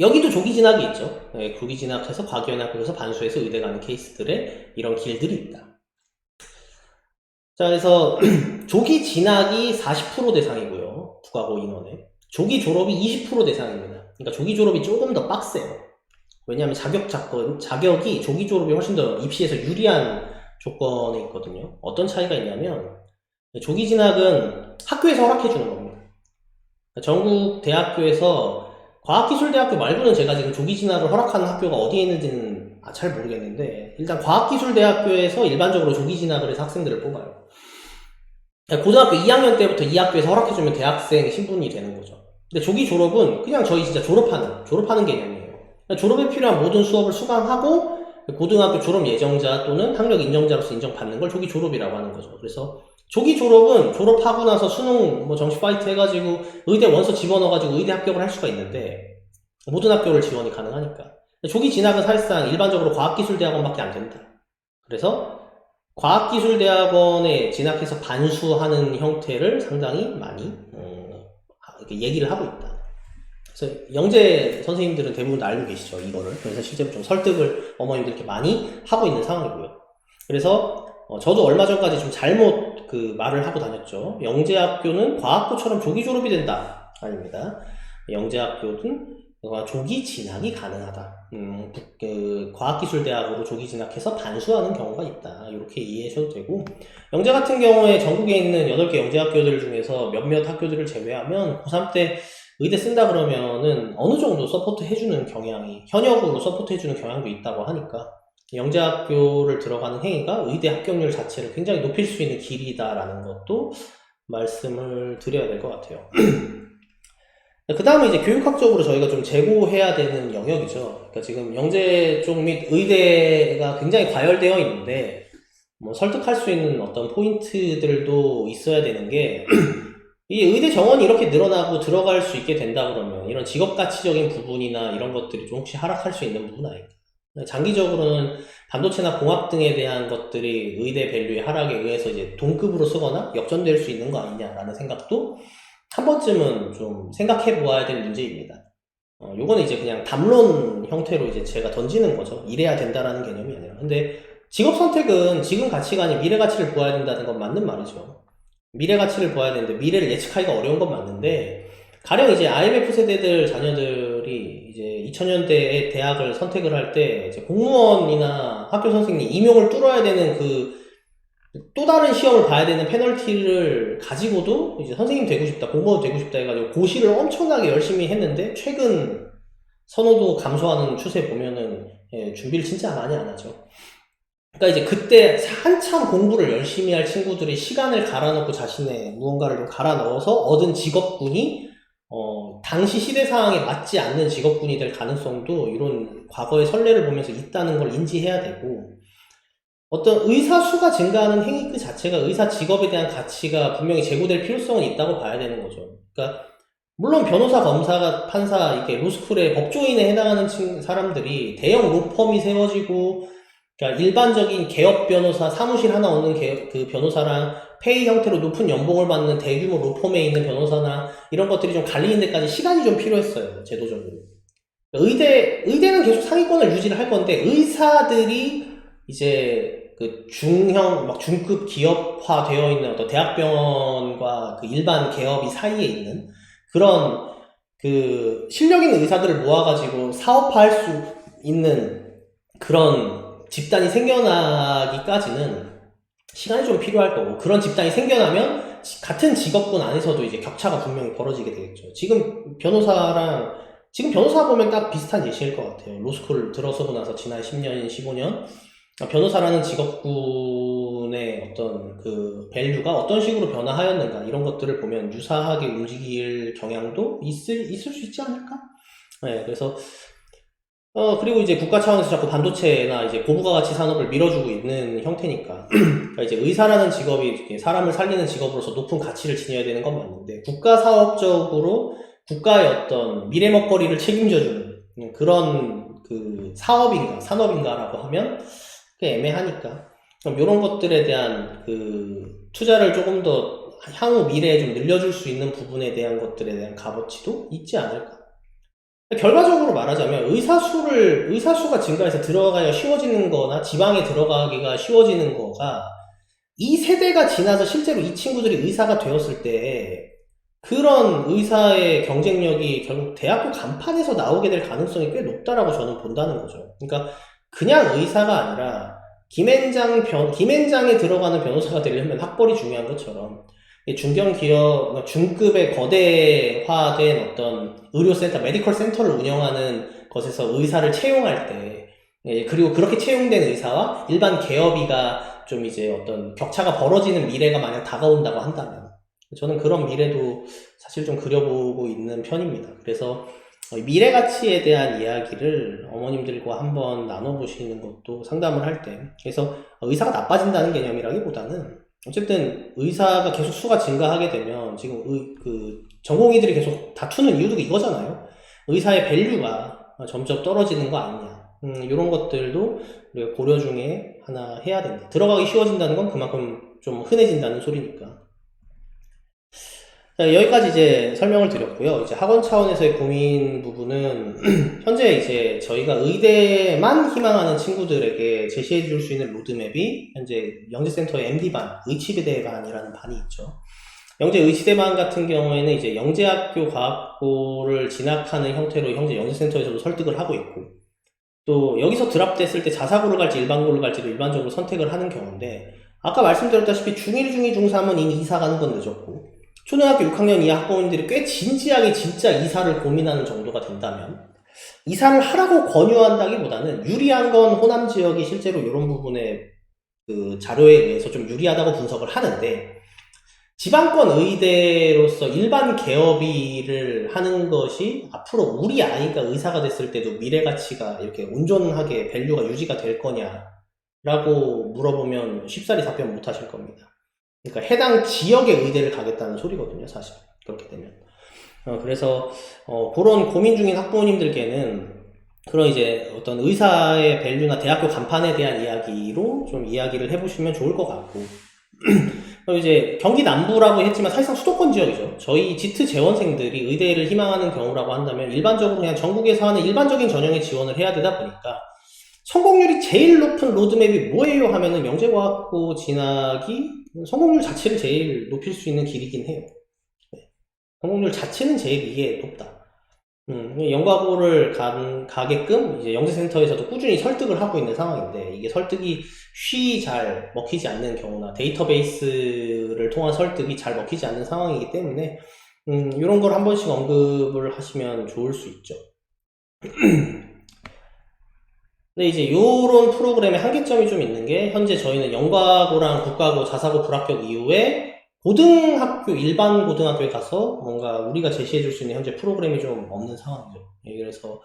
여기도 조기 진학이 있죠. 조기 진학해서 과기현학교에서 반수해서 의대 가는 케이스들의 이런 길들이 있다. 자, 그래서 조기 진학이 40% 대상이고요. 북가고 인원에. 조기 졸업이 20% 대상입니다. 그러니까 조기 졸업이 조금 더 빡세요. 왜냐하면 자격이 조기 졸업이 훨씬 더 입시에서 유리한 조건에 있거든요. 어떤 차이가 있냐면 조기 진학은 학교에서 허락해주는 겁니다. 전국 대학교에서 과학기술대학교 말고는 제가 지금 조기 진학을 허락하는 학교가 어디에 있는지는 잘 모르겠는데 일단 과학기술대학교에서 일반적으로 조기 진학을 해서 학생들을 뽑아요. 고등학교 2학년 때부터 이 학교에서 허락해주면 대학생 신분이 되는 거죠. 근데 조기 졸업은 그냥 저희 진짜 졸업하는 개념이에요. 졸업에 필요한 모든 수업을 수강하고 고등학교 졸업 예정자 또는 학력 인정자로서 인정받는 걸 조기 졸업이라고 하는 거죠. 그래서 조기 졸업은 졸업하고 나서 수능 정시 파이트 해가지고 의대 원서 집어넣어가지고 의대 합격을 할 수가 있는데 모든 학교를 지원이 가능하니까. 조기 진학은 사실상 일반적으로 과학기술대학원밖에 안 된다. 그래서 과학기술대학원에 진학해서 반수하는 형태를 상당히 많이 얘기를 하고 있다. 그래서 영재 선생님들은 대부분 다 알고 계시죠, 이거를. 그래서 실제로 좀 설득을 어머님들께 많이 하고 있는 상황이고요. 그래서 저도 얼마 전까지 좀 잘못 말을 하고 다녔죠. 영재학교는 과학고처럼 조기 졸업이 된다. 아닙니다. 영재학교는 조기 진학이 가능하다. 과학기술대학으로 조기 진학해서 반수하는 경우가 있다. 이렇게 이해하셔도 되고 영재 같은 경우에 전국에 있는 8개 영재학교들 중에서 몇몇 학교들을 제외하면 고3 때 의대 쓴다 그러면은 어느 정도 서포트 해주는 경향이 현역으로 서포트 해주는 경향도 있다고 하니까 영재학교를 들어가는 행위가 의대 합격률 자체를 굉장히 높일 수 있는 길이다라는 것도 말씀을 드려야 될 것 같아요. 그 다음에 이제 교육학적으로 저희가 좀 재고해야 되는 영역이죠. 그러니까 지금 영재 쪽 및 의대가 굉장히 과열되어 있는데 설득할 수 있는 어떤 포인트들도 있어야 되는 게 이 의대 정원이 이렇게 늘어나고 들어갈 수 있게 된다 그러면 이런 직업가치적인 부분이나 이런 것들이 좀 혹시 하락할 수 있는 부분 아닌가? 장기적으로는 반도체나 공학 등에 대한 것들이 의대 밸류의 하락에 의해서 이제 동급으로 쓰거나 역전될 수 있는 거 아니냐라는 생각도 한 번쯤은 좀 생각해 보아야 될 문제입니다. 요거는 이제 그냥 담론 형태로 이제 제가 던지는 거죠. 이래야 된다라는 개념이 아니라. 근데 직업 선택은 지금 가치가 아닌 미래 가치를 보아야 된다는 건 맞는 말이죠. 미래 가치를 보아야 되는데 미래를 예측하기가 어려운 건 맞는데 가령 이제 IMF 세대들 자녀들이 이제 2000년대에 대학을 선택을 할 때 이제 공무원이나 학교 선생님 임용을 뚫어야 되는 또 다른 시험을 봐야 되는 페널티를 가지고도 이제 선생님 되고 싶다, 공무원 되고 싶다 해가지고 고시를 엄청나게 열심히 했는데 최근 선호도 감소하는 추세 보면은 준비를 진짜 많이 안 하죠. 그러니까 이제 그때 한참 공부를 열심히 할 친구들이 시간을 갈아넣고 자신의 무언가를 좀 갈아넣어서 얻은 직업군이 당시 시대 상황에 맞지 않는 직업군이 될 가능성도 이런 과거의 선례를 보면서 있다는 걸 인지해야 되고 어떤 의사 수가 증가하는 행위 그 자체가 의사 직업에 대한 가치가 분명히 제고될 필요성은 있다고 봐야 되는 거죠. 그러니까 물론 변호사, 검사가, 판사, 이렇게 로스쿨의 법조인에 해당하는 사람들이 대형 로펌이 세워지고, 그러니까 일반적인 개업 변호사, 사무실 하나 얻는 그 변호사랑 페이 형태로 높은 연봉을 받는 대규모 로펌에 있는 변호사나 이런 것들이 좀 갈리는 데까지 시간이 좀 필요했어요, 제도적으로. 의대는 계속 상위권을 유지를 할 건데, 의사들이 이제 그 막 중급 기업화 되어 있는 어떤 대학병원과 그 일반 개업이 사이에 있는 그런 그 실력 있는 의사들을 모아가지고 사업화할 수 있는 그런 집단이 생겨나기까지는 시간이 좀 필요할 거고, 그런 집단이 생겨나면 같은 직업군 안에서도 이제 격차가 분명히 벌어지게 되겠죠. 지금 변호사 보면 딱 비슷한 예시일 것 같아요. 로스쿨 들어서고 나서 지난 10년, 15년 변호사라는 직업군의 어떤 그 밸류가 어떤 식으로 변화하였는가, 이런 것들을 보면 유사하게 움직일 경향도 있을 수 있지 않을까? 네, 그래서 그리고 이제 국가 차원에서 자꾸 반도체나 이제 고부가 가치 산업을 밀어주고 있는 형태니까. 그러니까 이제 의사라는 직업이 사람을 살리는 직업으로서 높은 가치를 지녀야 되는 건 맞는데, 국가 사업적으로 국가의 어떤 미래 먹거리를 책임져주는 그런 그 사업인가, 산업인가라고 하면 꽤 애매하니까. 그럼 이런 것들에 대한 그 투자를 조금 더 향후 미래에 좀 늘려줄 수 있는 부분에 대한 것들에 대한 값어치도 있지 않을까. 결과적으로 말하자면 의사수가 증가해서 들어가기가 쉬워지는 거나 지방에 들어가기가 쉬워지는 거가 이 세대가 지나서 실제로 이 친구들이 의사가 되었을 때 그런 의사의 경쟁력이 결국 대학교 간판에서 나오게 될 가능성이 꽤 높다라고 저는 본다는 거죠. 그러니까 그냥 의사가 아니라 김앤장에 들어가는 변호사가 되려면 학벌이 중요한 것처럼 중견기업, 중급의 거대화된 어떤 의료센터, 메디컬 센터를 운영하는 것에서 의사를 채용할 때, 그리고 그렇게 채용된 의사와 일반 개업이가 좀 이제 어떤 격차가 벌어지는 미래가 만약 다가온다고 한다면, 저는 그런 미래도 사실 좀 그려보고 있는 편입니다. 그래서 미래 가치에 대한 이야기를 어머님들과 한번 나눠보시는 것도 상담을 할 때, 그래서 의사가 나빠진다는 개념이라기보다는 어쨌든 의사가 계속 수가 증가하게 되면 지금 전공의들이 계속 다투는 이유도 이거잖아요. 의사의 밸류가 점점 떨어지는 거 아니냐. 이런 것들도 우리가 고려 중에 하나 해야 된다. 들어가기 쉬워진다는 건 그만큼 좀 흔해진다는 소리니까. 자, 여기까지 이제 설명을 드렸고요. 이제 학원 차원에서의 고민 부분은 현재 이제 저희가 의대만 희망하는 친구들에게 제시해 줄 수 있는 로드맵이 현재 영재센터의 MD반, 의치대반이라는 반이 있죠. 영재 의치대반 같은 경우에는 이제 영재학교 과학고를 진학하는 형태로 현재 영재센터에서도 설득을 하고 있고, 또 여기서 드랍됐을 때 자사고를 갈지 일반고를 갈지도 일반적으로 선택을 하는 경우인데, 아까 말씀드렸다시피 중1, 중2, 중3은 이미 이사 가는 건 늦었고, 초등학교 6학년 이하 학부모님들이 꽤 진지하게 진짜 이사를 고민하는 정도가 된다면, 이사를 하라고 권유한다기보다는 유리한 건 호남 지역이 실제로 이런 부분에 그 자료에 의해서 좀 유리하다고 분석을 하는데, 지방권 의대로서 일반 개업일을 하는 것이 앞으로 우리 아이가 의사가 됐을 때도 미래 가치가 이렇게 온전하게 밸류가 유지가 될 거냐라고 물어보면 쉽사리 답변 못 하실 겁니다. 그러니까 해당 지역의 의대를 가겠다는 소리거든요, 사실. 그렇게 되면. 그래서 그런 고민 중인 학부모님들께는 그런 이제 어떤 의사의 밸류나 대학교 간판에 대한 이야기로 좀 이야기를 해보시면 좋을 것 같고, 그럼 이제 경기 남부라고 했지만 사실상 수도권 지역이죠. 저희 지트 재원생들이 의대를 희망하는 경우라고 한다면 일반적으로 그냥 전국에서 하는 일반적인 전형에 지원을 해야 되다 보니까 성공률이 제일 높은 로드맵이 뭐예요 하면은 영재과학고 진학이 성공률 자체를 제일 높일 수 있는 길이긴 해요. 성공률 자체는 제일 이게 높다. 영과고를 가게끔 이제 영재센터에서도 꾸준히 설득을 하고 있는 상황인데, 이게 설득이 쉬 잘 먹히지 않는 경우나 데이터베이스를 통한 설득이 잘 먹히지 않는 상황이기 때문에 이런 걸 한 번씩 언급을 하시면 좋을 수 있죠. 근데 이제 요런 프로그램의 한계점이 좀 있는 게, 현재 저희는 영과고랑 국가고, 자사고 불합격 이후에 고등학교, 일반 고등학교에 가서 뭔가 우리가 제시해 줄 수 있는 현재 프로그램이 좀 없는 상황이죠. 그래서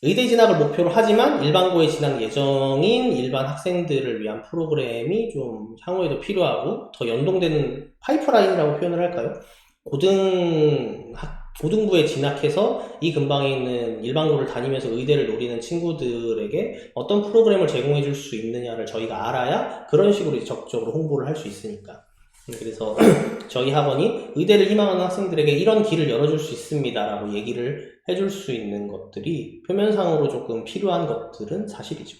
의대 진학을 목표로 하지만 일반고에 진학 예정인 일반 학생들을 위한 프로그램이 좀 향후에도 필요하고, 더 연동되는 파이프라인이라고 표현을 할까요? 고등부에 진학해서 이 근방에 있는 일반고를 다니면서 의대를 노리는 친구들에게 어떤 프로그램을 제공해 줄 수 있느냐를 저희가 알아야 그런 식으로 적극적으로 홍보를 할 수 있으니까. 그래서 저희 학원이 의대를 희망하는 학생들에게 이런 길을 열어줄 수 있습니다 라고 얘기를 해줄 수 있는 것들이 표면상으로 조금 필요한 것들은 사실이죠.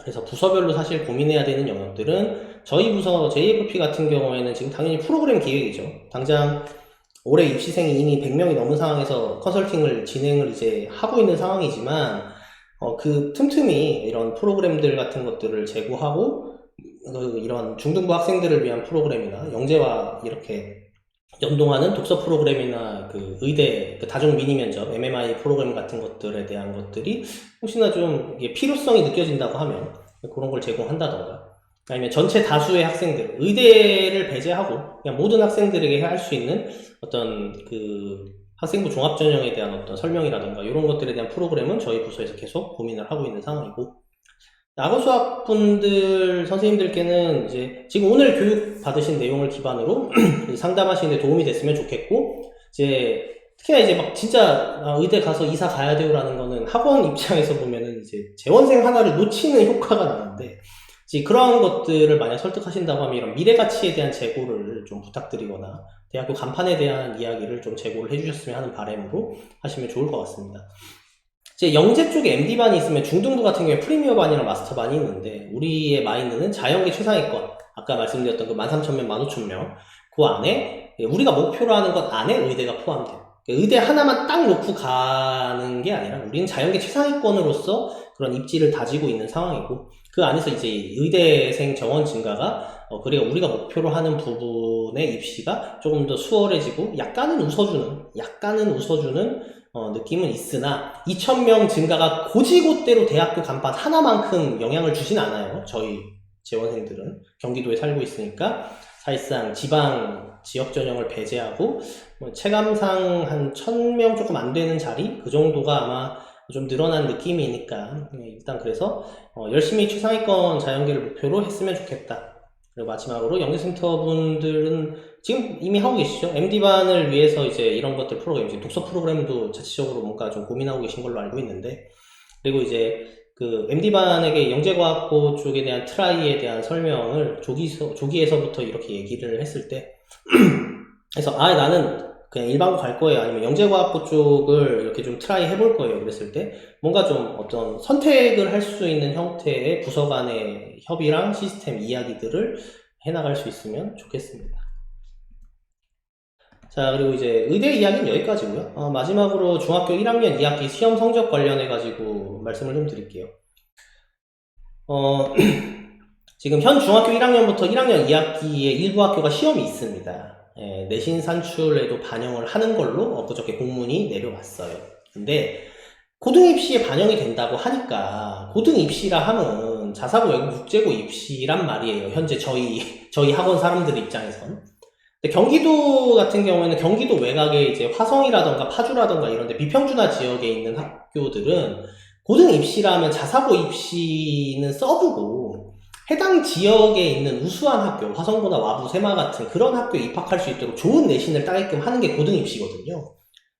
그래서 부서별로 사실 고민해야 되는 영역들은 저희 부서 JFP 같은 경우에는 지금 당연히 프로그램 기획이죠. 당장 올해 입시생이 이미 100명이 넘은 상황에서 컨설팅을 진행을 이제 하고 있는 상황이지만 그 틈틈이 이런 프로그램들 같은 것들을 제고하고 이런 중등부 학생들을 위한 프로그램이나 영재와 이렇게 연동하는 독서 프로그램이나 그 의대 그 다중 미니 면접 MMI 프로그램 같은 것들에 대한 것들이 혹시나 좀 이게 필요성이 느껴진다고 하면 그런 걸 제공한다던가, 아니면 전체 다수의 학생들 의대를 배제하고 그냥 모든 학생들에게 할 수 있는 어떤 그 학생부 종합전형에 대한 어떤 설명이라던가 이런 것들에 대한 프로그램은 저희 부서에서 계속 고민을 하고 있는 상황이고, 악어 수학분들 선생님들께는 이제 지금 오늘 교육 받으신 내용을 기반으로 상담하시는 데 도움이 됐으면 좋겠고, 이제 특히나 이제 막 진짜 의대 가서 이사 가야 돼요라는 거는 학원 입장에서 보면은 이제 재원생 하나를 놓치는 효과가 나는데, 이제 그런 것들을 만약 설득하신다고 하면 이런 미래 가치에 대한 제고를 좀 부탁드리거나 대학교 간판에 대한 이야기를 좀 제고를 해주셨으면 하는 바람으로 하시면 좋을 것 같습니다. 이제 영재 쪽에 MD반이 있으면 중등부 같은 경우에 프리미어반이랑 마스터반이 있는데, 우리의 마인드는 자연계 최상위권, 아까 말씀드렸던 그 13,000명, 15,000명 그 안에 우리가 목표로 하는 것 안에 의대가 포함돼요. 의대 하나만 딱 놓고 가는 게 아니라 우리는 자연계 최상위권으로서 그런 입지를 다지고 있는 상황이고, 그 안에서 이제 의대생 정원 증가가 그리고 우리가 목표로 하는 부분의 입시가 조금 더 수월해지고 약간은 웃어주는 느낌은 있으나 2,000명 증가가 고지고대로 대학교 간판 하나만큼 영향을 주진 않아요. 저희 재원생들은 경기도에 살고 있으니까 사실상 지방 지역 전형을 배제하고 체감상 한 1,000명 조금 안 되는 자리 그 정도가 아마 좀 늘어난 느낌이니까 일단 그래서 열심히 최상위권 자연계를 목표로 했으면 좋겠다. 그리고 마지막으로 영재센터 분들은 지금 이미 하고 계시죠? MD반을 위해서 이제 이런 것들 프로그램, 이제 독서 프로그램도 자체적으로 뭔가 좀 고민하고 계신 걸로 알고 있는데, 그리고 이제 그 MD반에게 영재과학고 쪽에 대한 트라이에 대한 설명을 조기에서부터 이렇게 얘기를 했을 때, 그래서 나는 그냥 일반고 갈 거예요, 아니면 영재과학고 쪽을 이렇게 좀 트라이 해볼 거예요 그랬을 때 뭔가 좀 어떤 선택을 할 수 있는 형태의 부서 간의 협의랑 시스템 이야기들을 해나갈 수 있으면 좋겠습니다. 자, 그리고 이제 의대 이야기는 여기까지고요. 마지막으로 중학교 1학년 2학기 시험 성적 관련해 가지고 말씀을 좀 드릴게요. 지금 현 중학교 1학년부터 1학년 2학기에 일부 학교가 시험이 있습니다. 내신 산출에도 반영을 하는 걸로 엊그저께 공문이 내려왔어요. 근데 고등 입시에 반영이 된다고 하니까, 고등 입시라 하면 자사고, 외국, 국제고 입시란 말이에요. 현재 저희 학원 사람들 입장에선. 근데 경기도 같은 경우에는 경기도 외곽에 이제 화성이라던가 파주라던가 이런데 비평준화 지역에 있는 학교들은 고등 입시라면 자사고 입시는 써두고 해당 지역에 있는 우수한 학교, 화성고나 와부, 세마 같은 그런 학교에 입학할 수 있도록 좋은 내신을 따게끔 하는 게 고등 입시거든요.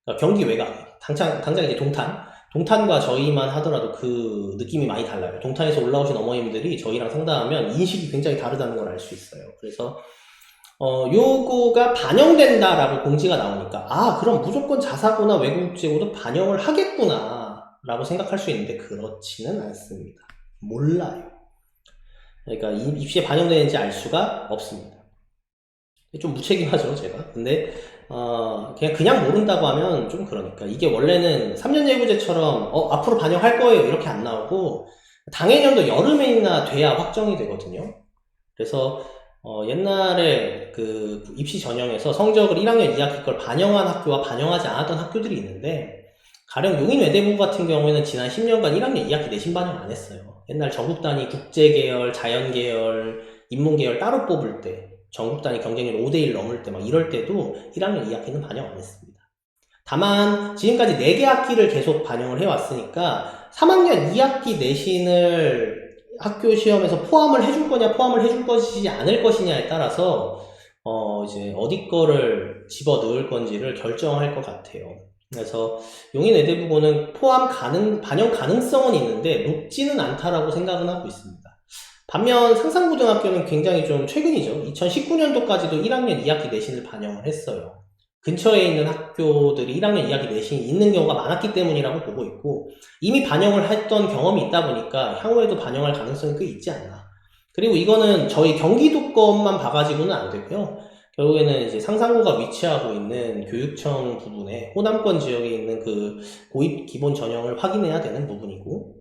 그러니까 경기 외곽, 당장 이제 동탄과 저희만 하더라도 그 느낌이 많이 달라요. 동탄에서 올라오신 어머님들이 저희랑 상담하면 인식이 굉장히 다르다는 걸 알 수 있어요. 그래서 요거가 반영된다라고 공지가 나오니까 그럼 무조건 자사고나 외국국제고도 반영을 하겠구나 라고 생각할 수 있는데 그렇지는 않습니다. 몰라요. 그러니까 입시에 반영되는지 알 수가 없습니다. 좀 무책임하죠 제가. 근데 그냥 모른다고 하면 좀 그러니까, 이게 원래는 3년 예고제처럼 앞으로 반영할 거예요 이렇게 안 나오고 당해년도 여름에나 돼야 확정이 되거든요. 그래서 옛날에 그 입시 전형에서 성적을 1학년 2학기 걸 반영한 학교와 반영하지 않았던 학교들이 있는데, 가령 용인외대부 같은 경우에는 지난 10년간 1학년 2학기 내신 반영 안 했어요. 옛날 전국 단위 국제계열, 자연계열, 인문계열 따로 뽑을 때 전국 단위 경쟁률 5대1 넘을 때 막 이럴 때도 1학년 2학기는 반영 안 했습니다. 다만 지금까지 4개 학기를 계속 반영을 해왔으니까 3학년 2학기 내신을 학교 시험에서 포함을 해줄 거냐 포함을 해줄 것이지 않을 것이냐에 따라서 이제 어디 거를 집어 넣을 건지를 결정할 것 같아요. 그래서 용인외대부고는 반영 가능성은 있는데 높지는 않다라고 생각은 하고 있습니다. 반면 상산고등학교는 굉장히 좀 최근이죠. 2019년도까지도 1학년 2학기 내신을 반영을 했어요. 근처에 있는 학교들이 1학년 2학기 내신이 있는 경우가 많았기 때문이라고 보고 있고, 이미 반영을 했던 경험이 있다 보니까 향후에도 반영할 가능성이 꽤 있지 않나. 그리고 이거는 저희 경기도 것만 봐가지고는 안 되고요. 결국에는 이제 상산고가 위치하고 있는 교육청 부분에 호남권 지역에 있는 그 고입 기본 전형을 확인해야 되는 부분이고,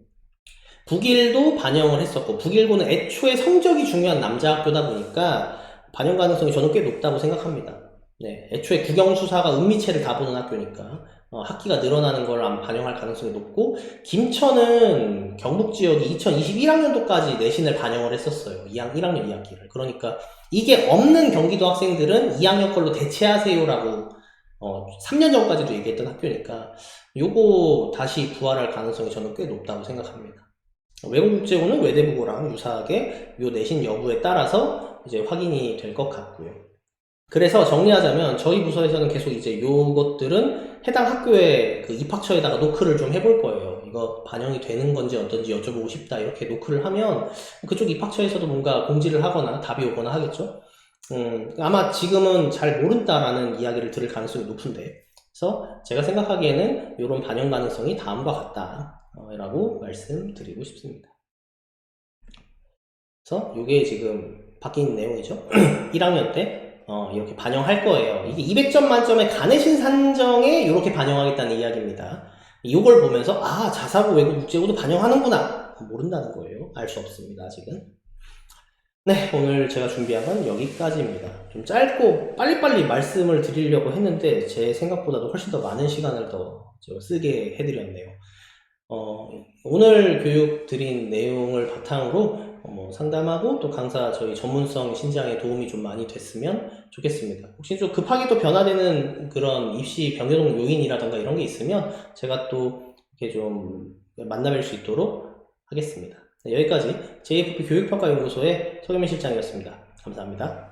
북일도 반영을 했었고, 북일고는 애초에 성적이 중요한 남자 학교다 보니까 반영 가능성이 저는 꽤 높다고 생각합니다. 네, 애초에 국영수사가 은미체를 다 보는 학교니까 학기가 늘어나는 걸 반영할 가능성이 높고, 김천은 경북 지역이 2021학년도까지 내신을 반영을 했었어요. 1학년 2학기를. 그러니까 이게 없는 경기도 학생들은 2학년 걸로 대체하세요라고 3년 전까지도 얘기했던 학교니까 요거 다시 부활할 가능성이 저는 꽤 높다고 생각합니다. 외국국제고는 외대부고랑 유사하게 요 내신 여부에 따라서 이제 확인이 될 것 같고요. 그래서 정리하자면 저희 부서에서는 계속 이제 요것들은 해당 학교의 그 입학처에다가 노크를 좀 해볼 거예요. 이거 반영이 되는 건지 어떤지 여쭤보고 싶다 이렇게 노크를 하면 그쪽 입학처에서도 뭔가 공지를 하거나 답이 오거나 하겠죠. 아마 지금은 잘 모른다라는 이야기를 들을 가능성이 높은데, 그래서 제가 생각하기에는 이런 반영 가능성이 다음과 같다 라고 말씀드리고 싶습니다. 그래서 이게 지금 바뀐 내용이죠. 1학년 때 이렇게 반영할 거예요. 이게 200점 만점에 가내신 산정에 이렇게 반영하겠다는 이야기입니다. 이걸 보면서 자사고 외국 국제고도 반영하는구나 모른다는 거예요. 알 수 없습니다. 아직은. 네, 오늘 제가 준비한 건 여기까지입니다. 좀 짧고 빨리빨리 말씀을 드리려고 했는데 제 생각보다도 훨씬 더 많은 시간을 더 쓰게 해드렸네요. 오늘 교육 드린 내용을 바탕으로 상담하고 또 강사 저희 전문성 신장에 도움이 좀 많이 됐으면 좋겠습니다. 혹시 좀 급하게 또 변화되는 그런 입시 변경 요인이라던가 이런 게 있으면 제가 또 이렇게 좀 만나뵐 수 있도록 하겠습니다. 네, 여기까지 JFP 교육평가연구소의 서경민 실장이었습니다. 감사합니다.